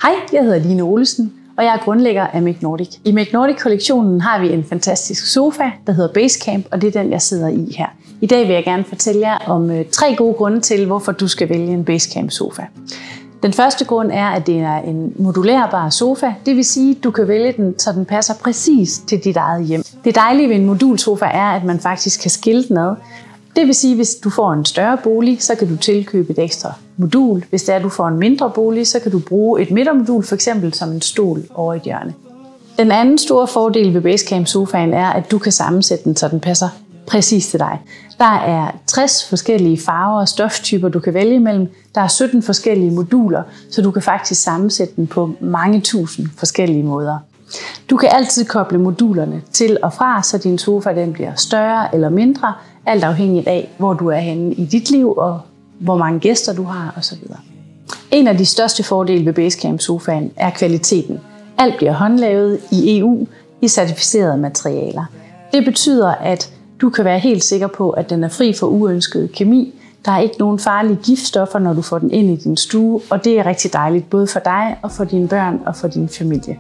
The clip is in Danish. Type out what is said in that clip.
Hej, jeg hedder Line Olesen, og jeg er grundlægger af Make Nordic. I Make Nordic-kollektionen har vi en fantastisk sofa, der hedder Basecamp, og det er den, jeg sidder i her. I dag vil jeg gerne fortælle jer om 3 gode grunde til, hvorfor du skal vælge en Basecamp-sofa. Den første grund er, at det er en modulærbar sofa. Det vil sige, at du kan vælge den, så den passer præcis til dit eget hjem. Det dejlige ved en modulsofa er, at man faktisk kan skille den ad. Det vil sige, at hvis du får en større bolig, så kan du tilkøbe et ekstra modul. Hvis det er, at du får en mindre bolig, så kan du bruge et midtermodul, f.eks. som en stol over et hjørne. Den anden store fordel ved Basecamp-sofaen er, at du kan sammensætte den, så den passer præcis til dig. Der er 60 forskellige farver og stoftyper, du kan vælge imellem. Der er 17 forskellige moduler, så du kan faktisk sammensætte den på mange tusind forskellige måder. Du kan altid koble modulerne til og fra, så din sofa den bliver større eller mindre, alt afhængigt af, hvor du er henne i dit liv og hvor mange gæster du har osv. En af de største fordele ved Basecamp-sofaen er kvaliteten. Alt bliver håndlavet i EU i certificerede materialer. Det betyder, at du kan være helt sikker på, at den er fri for uønsket kemi. Der er ikke nogen farlige giftstoffer, når du får den ind i din stue, og det er rigtig dejligt både for dig og for dine børn og for din familie.